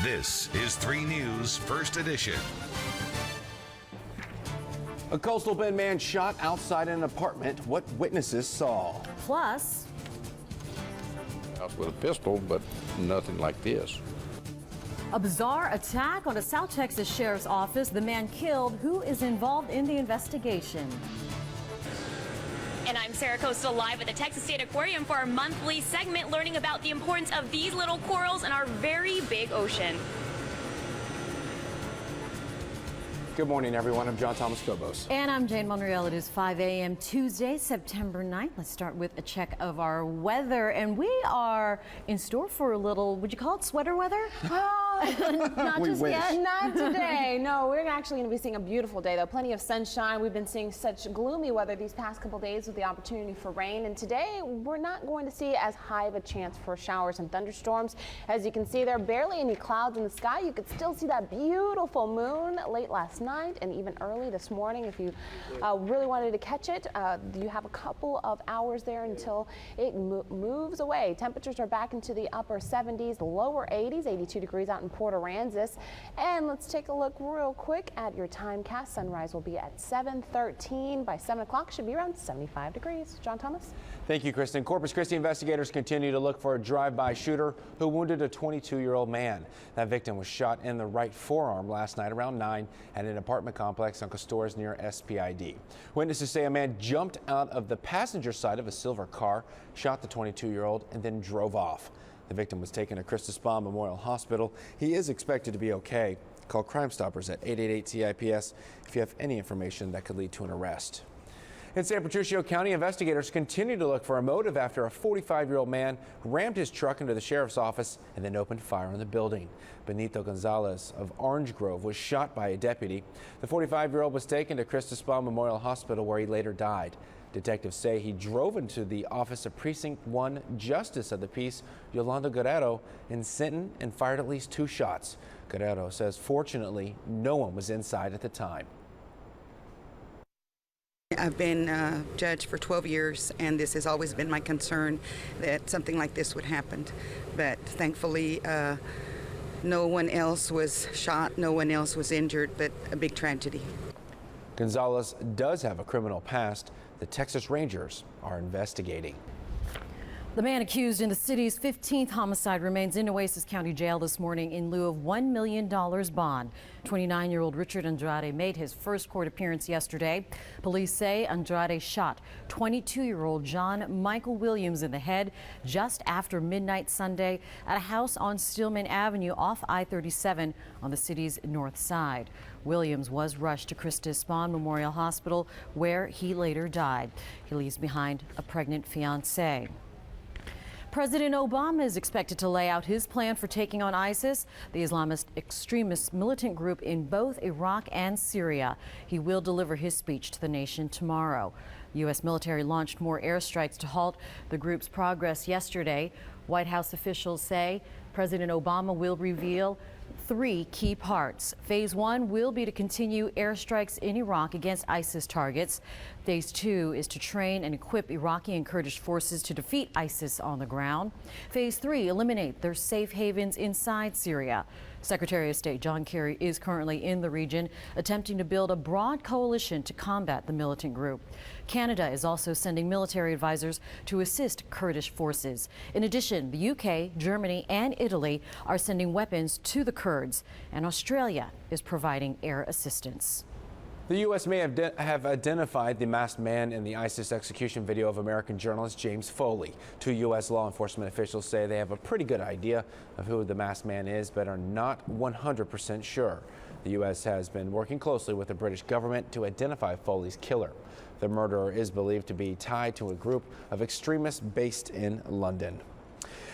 This is 3 News First Edition. A Coastal Bend man shot outside an apartment. What witnesses saw. Plus, House with a pistol, but nothing like this. a bizarre attack on a South Texas sheriff's office. The man killed. Who is involved in the investigation? And I'm Sarah Coastal, live at the Texas State Aquarium for our monthly segment learning about the importance of these little corals in our very big ocean. Good morning, everyone. I'm John Thomas Cobos. And I'm Jane Monreal. It is 5 a.m. Tuesday, September 9th. Let's start with a check of our weather. And we are in store for a little, would you call it sweater weather? Not We just wish. yet, not today. No, we're actually going to be seeing a beautiful day, though. Plenty of sunshine. We've been seeing such gloomy weather these past couple days with the opportunity for rain. And today, we're not going to see as high of a chance for showers and thunderstorms. As you can see, there are barely any clouds in the sky. You could still see that beautiful moon late last night and even early this morning. If you really wanted to catch it, you have a couple of hours there until it moves away. Temperatures are back into the upper 70s, lower 80s, 82 degrees out in Port Aransas. And let's take a look real quick at your timecast. Sunrise will be at 7:13. By 7 o'clock, should be around 75 degrees. John Thomas. Thank you, Kristen. Corpus Christi investigators continue to look for a drive-by shooter who wounded a 22-year-old man. That victim was shot in the right forearm last night around 9 at an apartment complex on Castores near SPID. Witnesses say a man jumped out of the passenger side of a silver car, shot the 22-year-old, and then drove off. The victim was taken to Christus Spa Memorial Hospital. He is expected to be okay. Call Crime Stoppers at 888-CIPS if you have any information that could lead to an arrest. In San Patricio County, investigators continue to look for a motive after a 45-year-old man rammed his truck into the sheriff's office and then opened fire on the building. Benito Gonzalez of Orange Grove was shot by a deputy. The 45-year-old was taken to Christus Spa Memorial Hospital where he later died. Detectives say he drove into the office of Precinct 1 Justice of the Peace, Yolanda Guerrero, in Sinton and fired at least 2 shots. Guerrero says fortunately no one was inside at the time. I've been judge for 12 years, and this has always been my concern that something like this would happen. But thankfully, no one else was shot, no one else was injured, but a big tragedy. Gonzalez does have a criminal past. The Texas Rangers are investigating. The man accused in the city's 15th homicide remains in Oasis County Jail this morning in lieu of $1 million bond. 29-year-old Richard Andrade made his first court appearance yesterday. Police say Andrade shot 22-year-old John Michael Williams in the head just after midnight Sunday at a house on Stillman Avenue off I-37 on the city's north side. Williams was rushed to Christus Spa Memorial Hospital where he later died. He leaves behind a pregnant fiancée. President Obama is expected to lay out his plan for taking on ISIS, the Islamist extremist militant group in both Iraq and Syria. He will deliver his speech to the nation tomorrow. U.S. military launched more airstrikes to halt the group's progress yesterday. White House officials say President Obama will reveal 3 key parts. Phase 1 will be to continue airstrikes in Iraq against ISIS targets. Phase 2 is to train and equip Iraqi and Kurdish forces to defeat ISIS on the ground. Phase 3, eliminate their safe havens inside Syria. Secretary of State John Kerry is currently in the region, attempting to build a broad coalition to combat the militant group. Canada is also sending military advisors to assist Kurdish forces. In addition, the UK, Germany, and Italy are sending weapons to the Kurds, and Australia is providing air assistance. The U.S. may have identified the masked man in the ISIS execution video of American journalist James Foley. 2 U.S. law enforcement officials say they have a pretty good idea of who the masked man is, but are not 100% sure. The U.S. has been working closely with the British government to identify Foley's killer. The murderer is believed to be tied to a group of extremists based in London.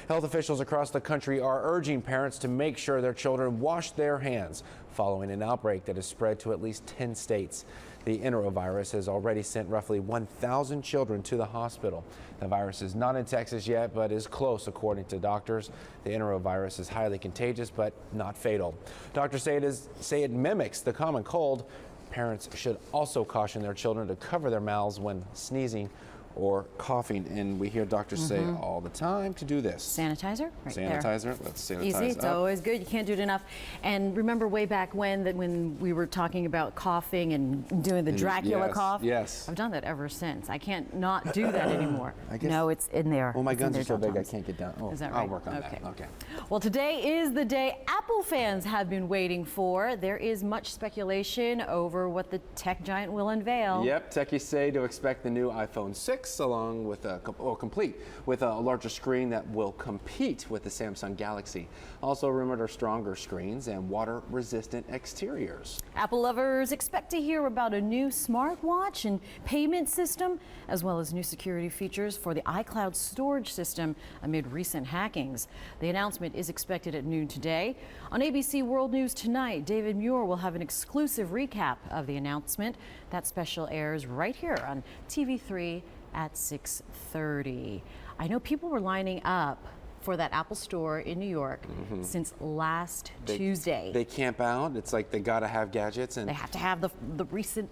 Health officials across the country are urging parents to make sure their children wash their hands following an outbreak that has spread to at least 10 states. The enterovirus has already sent roughly 1,000 children to the hospital. The virus is not in Texas yet, but is close according to doctors. The enterovirus is highly contagious, but not fatal. Doctors say it mimics the common cold. Parents should also caution their children to cover their mouths when sneezing or coughing. And we hear doctors say all the time to do this. Sanitizer, right there. Sanitizer, let's sanitize Easy, it's up. always good. You can't do it enough. And remember way back when we were talking about coughing and doing the Dracula yes, cough? yes. I've done that ever since. I can't not do that anymore. I guess- No, it's in there. Well, my It's in guns there, are so big I Thomas. can't get down. Oh, Is that I'll right? work on Okay. that. Okay. Well, today is the day Apple fans have been waiting for. There is much speculation over what the tech giant will unveil. Yep, techies say to expect the new iPhone 6 along with complete with a larger screen that will compete with the Samsung Galaxy. Also rumored are stronger screens and water-resistant exteriors. Apple lovers expect to hear about a new smartwatch and payment system, as well as new security features for the iCloud storage system amid recent hackings. The announcement is expected at noon today. On ABC World News tonight, David Muir will have an exclusive recap of the announcement. That special airs right here on TV3 at 6:30. I know people were lining up for that Apple store in New York since last Tuesday. They camp out. It's like they gotta have gadgets, and They have to have the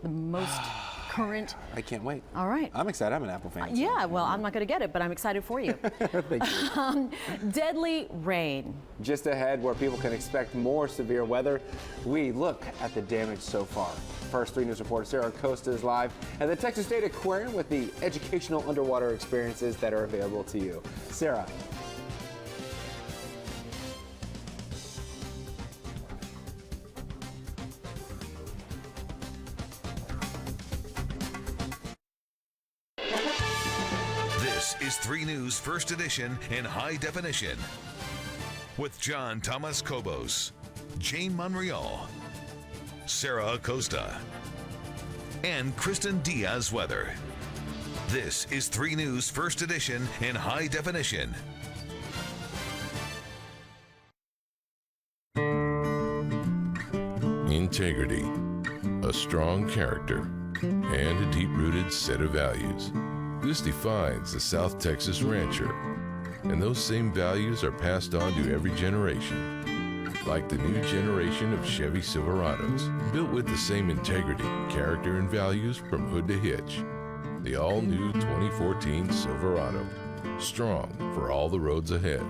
most current. I can't wait. All right. I'm excited. I'm an Apple fan. so- Yeah, well, I'm not going to get it, but I'm excited for you. Thank you. Deadly rain. Just ahead, where people can expect more severe weather, we look at the damage so far. First 3 News reporter Sarah Acosta is live at the Texas State Aquarium with the educational underwater experiences that are available to you. Sarah. This is 3 News First Edition in high definition. With John Thomas Kobos, Jane Monreal, Sarah Acosta, and Kristen Diaz Weather. This is 3 News First Edition in high definition. Integrity, a strong character, and a deep-rooted set of values. This defines the South Texas rancher, and those same values are passed on to every generation. Like the new generation of Chevy Silverados, built with the same integrity, character, and values from hood to hitch. The all-new 2014 Silverado, strong for all the roads ahead.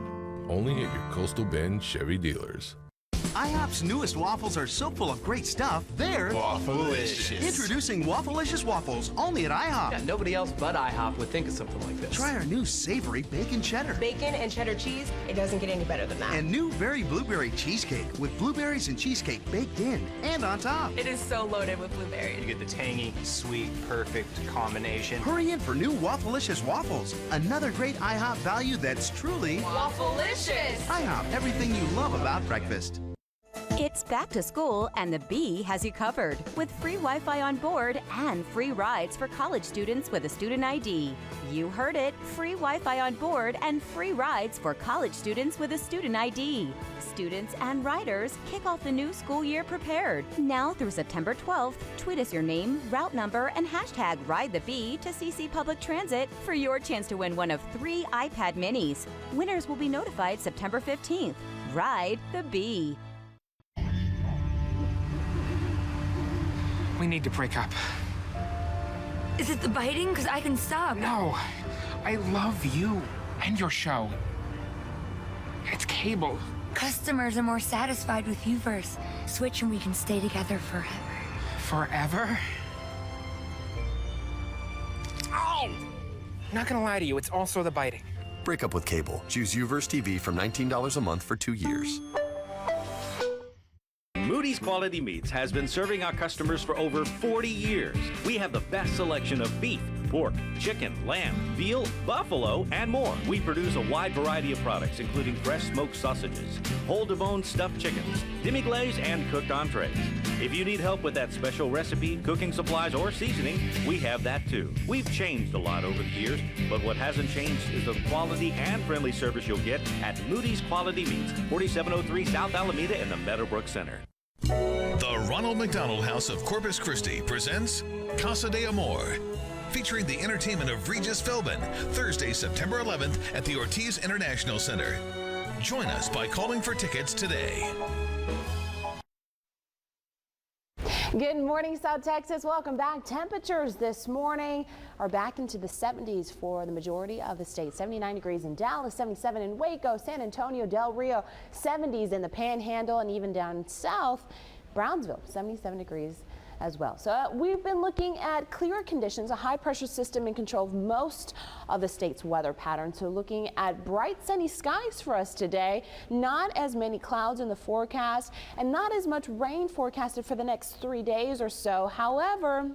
Only at your Coastal Bend Chevy dealers. IHOP's newest waffles are so full of great stuff, they're Waffleicious. Introducing Waffleicious waffles, only at IHOP. Yeah, nobody else but IHOP would think of something like this. Try our new savory bacon cheddar. Bacon and cheddar cheese, it doesn't get any better than that. And new berry blueberry cheesecake with blueberries and cheesecake baked in and on top. It is so loaded with blueberries. You get the tangy, sweet, perfect combination. Hurry in for new Waffleicious waffles. Another great IHOP value that's truly Waffleicious. IHOP, everything you love about breakfast. It's back to school, and the Bee has you covered with free Wi-Fi on board and free rides for college students with a student ID. You heard it, free Wi-Fi on board and free rides for college students with a student ID. Students and riders kick off the new school year prepared. Now through September 12th, tweet us your name, route number, and hashtag #RideTheBee to CC Public Transit for your chance to win one of 3 iPad minis. Winners will be notified September 15th. Ride the Bee. We need to break up. Is it the biting? Because I can stop. No, I love you and your show. It's cable. Customers are more satisfied with you first. Switch and we can stay together forever. Forever? Oh! Not gonna lie to you, it's also the biting. Break up with cable. Choose Uverse TV from $19 a month for 2 years. Moody's Quality Meats has been serving our customers for over 40 years. We have the best selection of beef, pork, chicken, lamb, veal, buffalo, and more. We produce a wide variety of products, including fresh smoked sausages, whole-to-bone stuffed chickens, demi-glaze, and cooked entrees. If you need help with that special recipe, cooking supplies, or seasoning, we have that too. We've changed a lot over the years, but what hasn't changed is the quality and friendly service you'll get at Moody's Quality Meats, 4703 South Alameda in the Meadowbrook Center. The Ronald McDonald House of Corpus Christi presents Casa de Amor, featuring the entertainment of Regis Philbin, Thursday, September 11th at the Ortiz International Center. Join us by calling for tickets today. Good morning, South Texas. Welcome back. Temperatures this morning are back into the 70s for the majority of the state. 79 degrees in Dallas, 77 in Waco, San Antonio, Del Rio, 70s in the Panhandle, and even down south, Brownsville, 77 degrees as well. So we've been looking at clear conditions, a high pressure system in control of most of the state's weather pattern. So looking at bright sunny skies for us today, not as many clouds in the forecast and not as much rain forecasted for the next 3 days or so. However,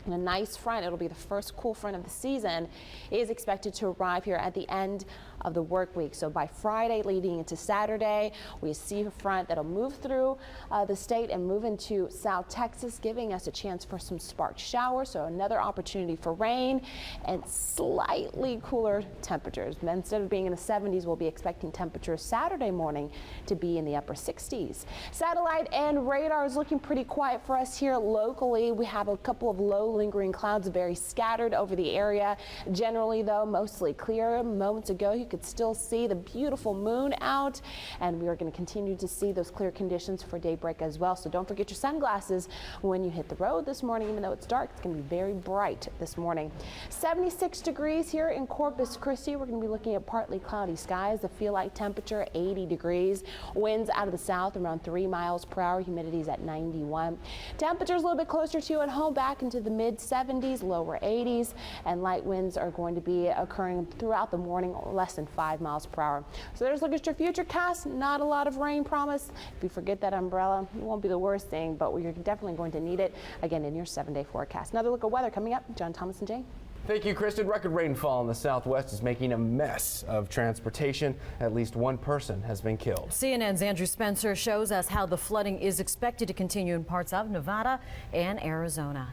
and a nice front, it'll be the first cool front of the season, is expected to arrive here at the end of the work week. So by Friday leading into Saturday, we see a front that'll move through the state and move into South Texas, giving us a chance for some sparse showers. So another opportunity for rain and slightly cooler temperatures. Instead of being in the 70s, we'll be expecting temperatures Saturday morning to be in the upper 60s. Satellite and radar is looking pretty quiet for us here locally. We have a couple of low lingering clouds, very scattered over the area. Generally, though, mostly clear. Moments ago, you could still see the beautiful moon out, and we are going to continue to see those clear conditions for daybreak as well. So don't forget your sunglasses when you hit the road this morning. Even though it's dark, it's going to be very bright this morning. 76 degrees here in Corpus Christi. We're going to be looking at partly cloudy skies. The feel like temperature 80 degrees. Winds out of the south around 3 miles per hour. Humidity is at 91. Temperatures a little bit closer to at home, back into the mid 70s, lower 80s, and light winds are going to be occurring throughout the morning, less than 5 miles per hour. So there's a look at your future cast. Not a lot of rain promise. If you forget that umbrella, it won't be the worst thing, but you're definitely going to need it again in your 7-day forecast. Another look at weather coming up. John Thomas and Jane. Thank you, Kristen. Record rainfall in the Southwest is making a mess of transportation. At least one person has been killed. CNN's Andrew Spencer shows us how the flooding is expected to continue in parts of Nevada and Arizona.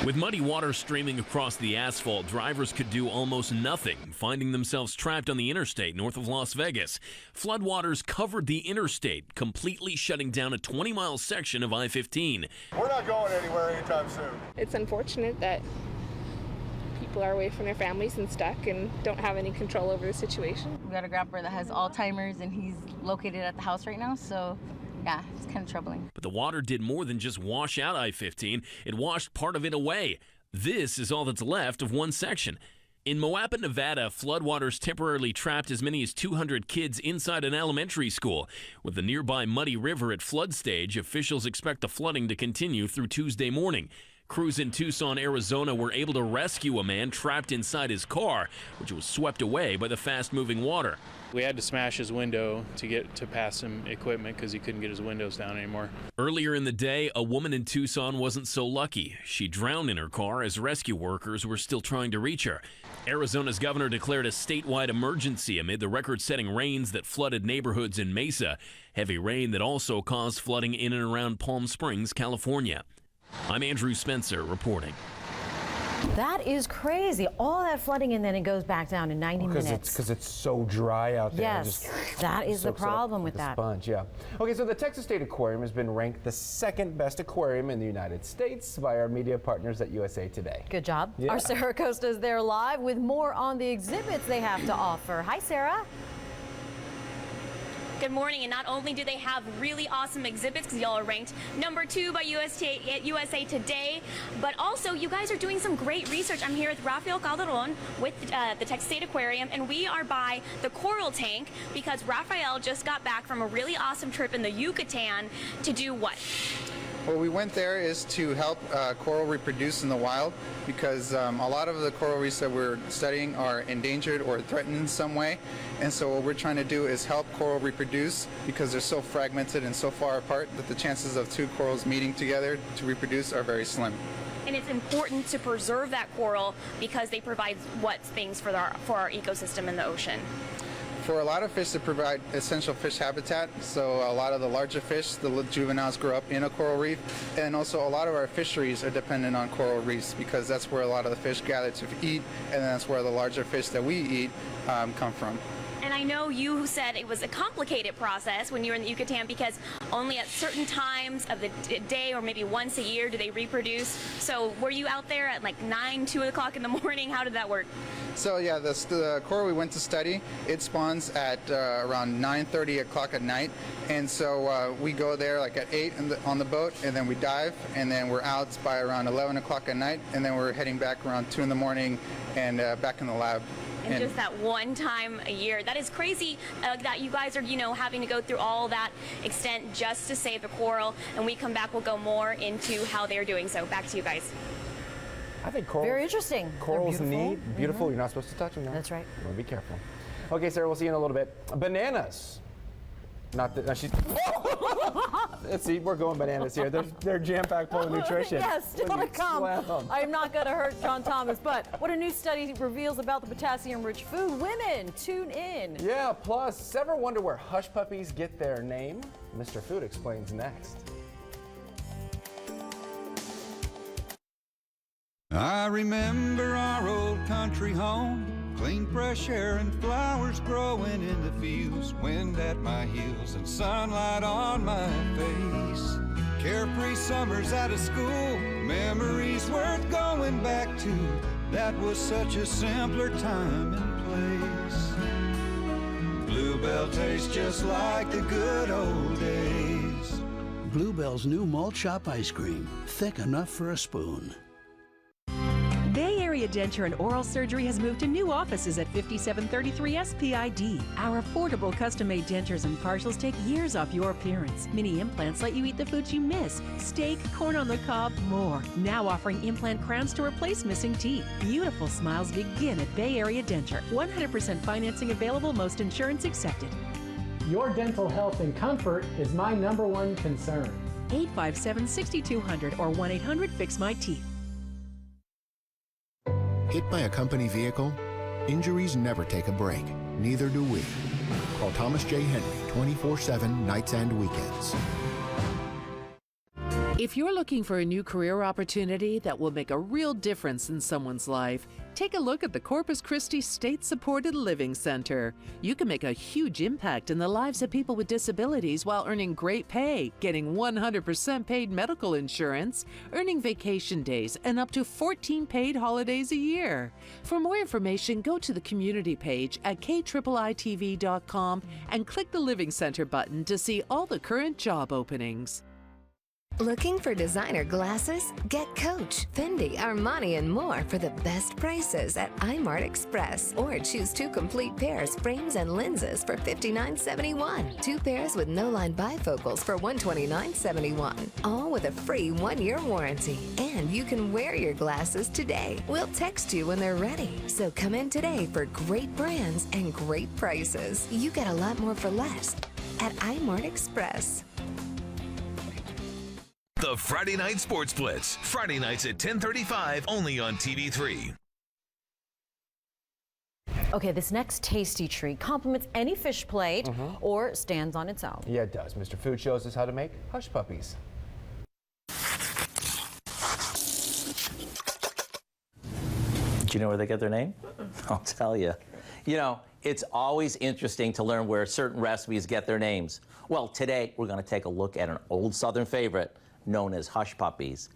With muddy water streaming across the asphalt, drivers could do almost nothing, finding themselves trapped on the interstate north of Las Vegas. Floodwaters covered the interstate, completely shutting down a 20-mile section of I-15. We're not going anywhere anytime soon. It's unfortunate that people are away from their families and stuck and don't have any control over the situation. We got a grandpa that has Alzheimer's and he's located at the house right now, so yeah, it's kind of troubling. But the water did more than just wash out I-15. It washed part of it away. This is all that's left of one section. In Moapa, Nevada, floodwaters temporarily trapped as many as 200 kids inside an elementary school. With the nearby Muddy River at flood stage, officials expect the flooding to continue through Tuesday morning. Crews in Tucson, Arizona were able to rescue a man trapped inside his car, which was swept away by the fast-moving water. We had to smash his window to get to pass some equipment because he couldn't get his windows down anymore. Earlier in the day, a woman in Tucson wasn't so lucky. She drowned in her car as rescue workers were still trying to reach her. Arizona's governor declared a statewide emergency amid the record-setting rains that flooded neighborhoods in Mesa. Heavy rain that also caused flooding in and around Palm Springs, California. I'm Andrew Spencer reporting. That is crazy. All that flooding and then it goes back down in 90 minutes. Because it's so dry out there. Yes, that is the problem with that. Sponge, yeah. Okay, so the Texas State Aquarium has been ranked the second best aquarium in the United States by our media partners at USA Today. Good job. Yeah. Our Sarah Costa is there live with more on the exhibits they have to offer. Hi, Sarah. Good morning, and not only do they have really awesome exhibits, because y'all are ranked #2 by USA Today, but also you guys are doing some great research. I'm here with Rafael Calderon with the Texas State Aquarium, and we are by the coral tank because Rafael just got back from a really awesome trip in the Yucatan to do what? What we went there is to help coral reproduce in the wild, because a lot of the coral reefs that we're studying are endangered or threatened in some way. And so what we're trying to do is help coral reproduce, because they're so fragmented and so far apart that the chances of two corals meeting together to reproduce are very slim. And it's important to preserve that coral because they provide what things for our ecosystem in the ocean. For a lot of fish, they provide essential fish habitat. So a lot of the larger fish, the juveniles, grow up in a coral reef. And also a lot of our fisheries are dependent on coral reefs, because that's where a lot of the fish gather to eat, and that's where the larger fish that we eat come from. And I know you said it was a complicated process when you were in the Yucatan because only at certain times of the day or maybe once a year do they reproduce. So were you out there at like 9, 2 o'clock in the morning? How did that work? So yeah, the coral we went to study, it spawns at around 9:30 o'clock at night, and so we go there like at 8 on the boat, and then we dive, and then we're out by around 11 o'clock at night, and then we're heading back around 2 in the morning and back in the lab. And just that one time a year. That is crazy that you guys are, you know, having to go through all that extent just to save the coral. And we come back, we'll go more into how they're doing so. Back to you guys. I think corals. Very interesting. Corals beautiful. neat, beautiful. You're not supposed to touch them. No. That's right. You want to be careful. Okay, Sarah, we'll see you in a little bit. Bananas. Not that. No, she's. Let's see, we're going bananas here. They're jam-packed full of nutrition. Yes, still to come. I'm not going to hurt John Thomas, but what a new study reveals about the potassium-rich food. Women, tune in. Yeah, plus, ever wonder where hush puppies get their name? Mr. Food explains next. I remember our old country home, clean fresh air and flowers growing in the fields, wind at my heels and sunlight on my face. Carefree summers out of school, memories worth going back to. That was such a simpler time and place. Bluebell tastes just like the good old days. Bluebell's new malt shop ice cream, thick enough for a spoon. Bay Area Denture and Oral Surgery has moved to new offices at 5733 SPID. Our affordable custom-made dentures and partials take years off your appearance. Mini implants let you eat the foods you miss. Steak, corn on the cob, more. Now offering implant crowns to replace missing teeth. Beautiful smiles begin at Bay Area Denture. 100% financing available, most insurance accepted. Your dental health and comfort is my #1 concern. 857-6200 or 1-800-FIX-MY-TEETH. Hit by a company vehicle? Injuries never take a break. Neither do we. Call Thomas J. Henry 24/7 nights and weekends. If you're looking for a new career opportunity that will make a real difference in someone's life, take a look at the Corpus Christi State Supported Living Center. You can make a huge impact in the lives of people with disabilities while earning great pay, getting 100% paid medical insurance, earning vacation days, and up to 14 paid holidays a year. For more information, go to the community page at KIIITV.com and click the Living Center button to see all the current job openings. Looking for designer glasses? Get Coach, Fendi, Armani, and more for the best prices at iMart Express. Or choose 2 complete pairs, frames and lenses for $59.71. 2 pairs with no-line bifocals for $129.71. All with a free 1-year warranty. And you can wear your glasses today. We'll text you when they're ready. So come in today for great brands and great prices. You get a lot more for less at iMart Express. The Friday Night Sports Blitz. Friday nights at 10:35, only on TV3. Okay, this next tasty treat complements any fish plate or stands on its own. Yeah, it does. Mr. Food shows us how to make hush puppies. Do you know where they get their name? I'll tell you. You know, it's always interesting to learn where certain recipes get their names. Well, today we're going to take a look at an old Southern favorite known as hush puppies.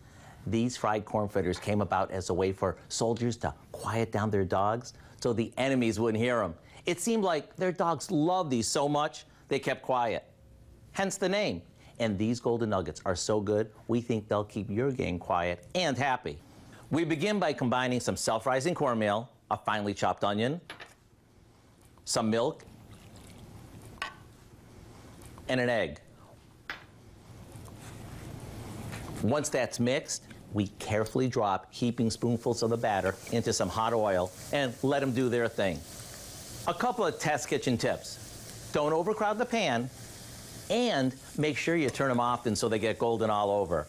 These fried corn fritters came about as a way for soldiers to quiet down their dogs so the enemies wouldn't hear them. It seemed like their dogs loved these so much, they kept quiet. Hence the name. And these golden nuggets are so good, we think they'll keep your gang quiet and happy. We begin by combining some self-rising cornmeal, a finely chopped onion, some milk, and an egg. Once that's mixed, we carefully drop heaping spoonfuls of the batter into some hot oil and let them do their thing. A couple of test kitchen tips. Don't overcrowd the pan, and make sure you turn them often so they get golden all over.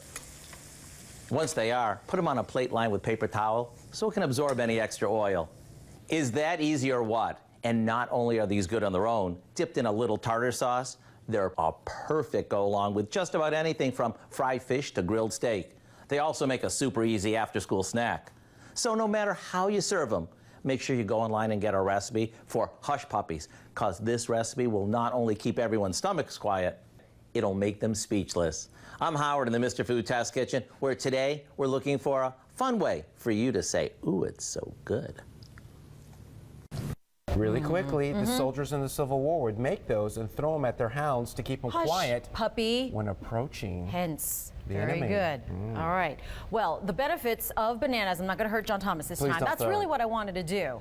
Once they are, put them on a plate lined with paper towel so it can absorb any extra oil. Is that easy or what? And not only are these good on their own, dipped in a little tartar sauce, they're a perfect go-along with just about anything from fried fish to grilled steak. They also make a super easy after-school snack. So no matter how you serve them, make sure you go online and get our recipe for Hush Puppies, because this recipe will not only keep everyone's stomachs quiet, it'll make them speechless. I'm Howard in the Mr. Food Test Kitchen, where today we're looking for a fun way for you to say, ooh, it's so good. Really quickly, the soldiers in the Civil War would make those and throw them at their hounds to keep them quiet puppy when approaching hence. the Very enemy. good. All right. Well, the benefits of bananas, I'm not going to hurt John Thomas this Please time. don't That's throw really it. what I wanted to do,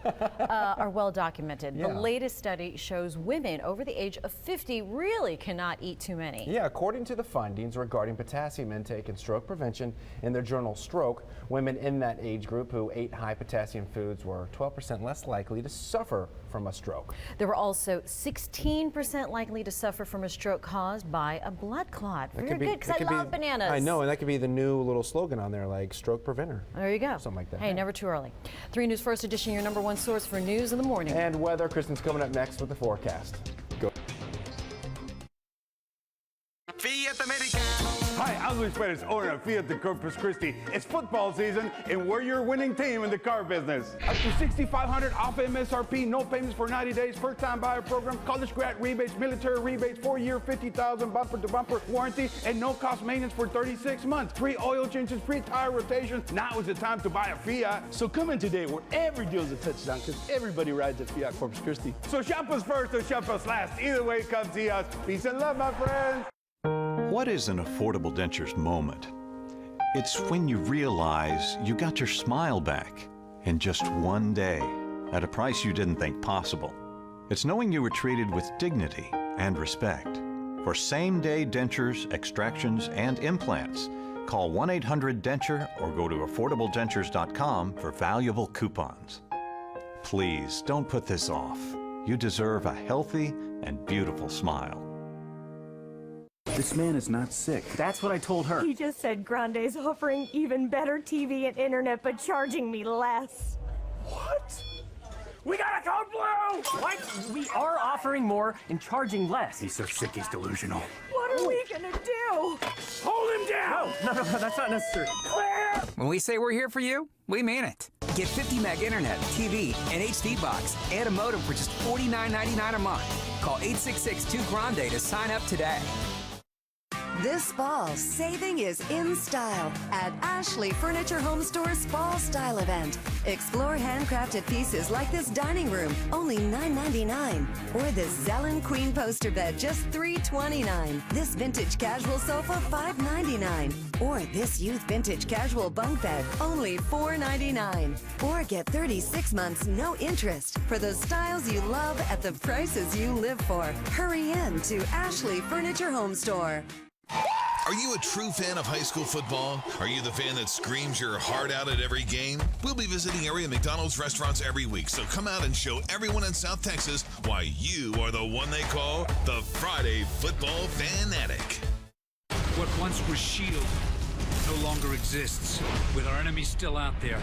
are well documented. Yeah. The latest study shows women over the age of 50 really cannot eat too many. Yeah, according to the findings regarding potassium intake and stroke prevention in their journal Stroke, women in that age group who ate high potassium foods were 12% less likely to suffer from a stroke. They were also 16% likely to suffer from a stroke caused by a blood clot. Very good, because I love bananas. I know, and that could be the new little slogan on there, like stroke preventer. There you go. Something like that. Hey, never too early. 3 News First Edition, your #1 source for news in the morning. And weather. Kristen's coming up next with the forecast. Go. Fiat Americano. Hi, I'm Luis Perez, owner of Fiat de Corpus Christi. It's football season, and we're your winning team in the car business. Up to $6,500 off MSRP, no payments for 90 days, first-time buyer program, college grad rebates, military rebates, 4-year, 50,000 bumper-to-bumper warranty, and no-cost maintenance for 36 months. Free oil changes, free tire rotation. Now is the time to buy a Fiat. So come in today where every deal is a touchdown, because everybody rides at Fiat Corpus Christi. So shop us first or shop us last. Either way, come see us. Peace and love, my friends. What is an affordable dentures moment? It's when you realize you got your smile back in just one day at a price you didn't think possible. It's knowing you were treated with dignity and respect. For same-day dentures, extractions, and implants, call 1-800-DENTURE or go to affordabledentures.com for valuable coupons. Please don't put this off. You deserve a healthy and beautiful smile. This man is not sick. That's what I told her. He just said Grande's offering even better TV and internet, but charging me less. What? We got a code blue! What? We are offering more and charging less. He's so sick, he's delusional. What are we gonna do? Hold him down! No, that's not necessary. Clear! When we say we're here for you, we mean it. Get 50 meg internet, TV, and HD box, and a modem for just $49.99 a month. Call 866-2GRANDE to sign up today. This fall, saving is in style at Ashley Furniture Home Store's Fall Style Event. Explore handcrafted pieces like this dining room, only $9.99. Or this Zellen Queen poster bed, just $3.29. This vintage casual sofa, $5.99. Or this youth vintage casual bunk bed, only $4.99. Or get 36 months no interest for those styles you love at the prices you live for. Hurry in to Ashley Furniture Home Store. Are you a true fan of high school football? Are you the fan that screams your heart out at every game? We'll be visiting area McDonald's restaurants every week, so come out and show everyone in South Texas why you are the one they call the Friday Football Fanatic. What once was S.H.I.E.L.D. no longer exists. With our enemies still out there,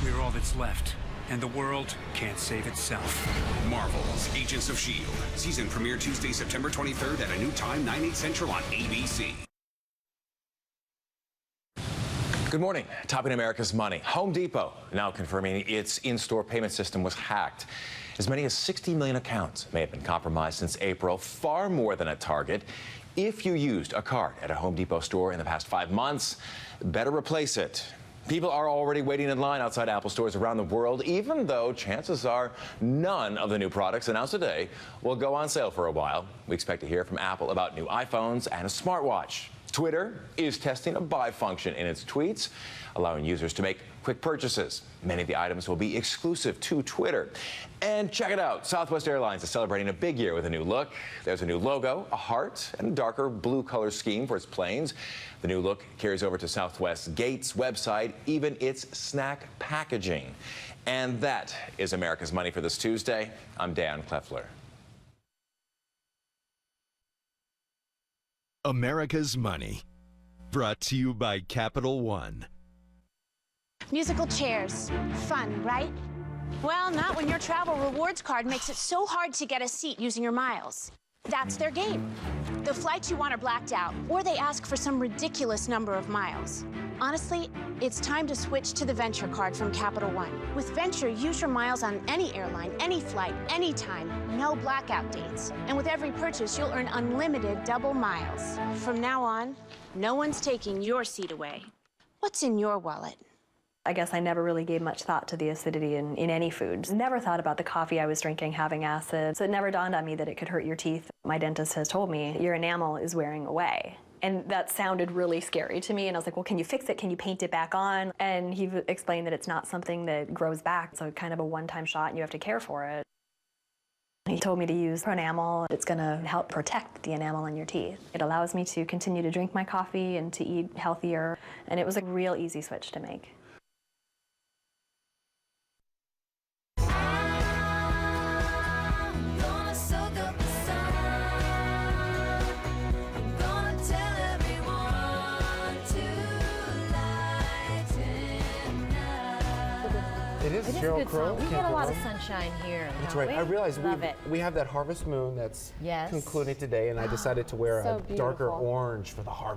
we're all that's left. And the world can't save itself. Marvel's Agents of S.H.I.E.L.D. Season premiere Tuesday, September 23rd at a new time, 9/8 Central on ABC. Good morning. Topping America's Money. Home Depot now confirming its in-store payment system was hacked. As many as 60 million accounts may have been compromised since April, far more than at Target. If you used a card at a Home Depot store in the past 5 months, better replace it. People are already waiting in line outside Apple stores around the world, even though chances are none of the new products announced today will go on sale for a while. We expect to hear from Apple about new iPhones and a smartwatch. Twitter is testing a buy function in its tweets, allowing users to make quick purchases. Many of the items will be exclusive to Twitter. And check it out, Southwest Airlines is celebrating a big year with a new look. There's a new logo, a heart, and a darker blue color scheme for its planes. The new look carries over to Southwest's Gates website, even its snack packaging. And that is America's Money for this Tuesday. I'm Dan Kleffler. America's Money, brought to you by Capital One. Musical chairs. Fun, right? Well, not when your travel rewards card makes it so hard to get a seat using your miles. That's their game. The flights you want are blacked out, or they ask for some ridiculous number of miles. Honestly, it's time to switch to the Venture card from Capital One. With Venture, use your miles on any airline, any flight, anytime, no blackout dates. And with every purchase, you'll earn unlimited double miles. From now on, no one's taking your seat away. What's in your wallet? I guess I never really gave much thought to the acidity in any foods. Never thought about the coffee I was drinking having acid, so it never dawned on me that it could hurt your teeth. My dentist has told me, your enamel is wearing away. And that sounded really scary to me, and I was like, well, can you fix it? Can you paint it back on? And he explained that it's not something that grows back, so kind of a one-time shot and you have to care for it. He told me to use Pronamel. It's going to help protect the enamel in your teeth. It allows me to continue to drink my coffee and to eat healthier, and it was a real easy switch to make. It is Sheryl Crow. We get a lot of sunshine here. That's don't right. we? I realized Love it. we have that harvest moon that's Yes. concluding today, and I decided to wear So a darker beautiful. orange for the harvest.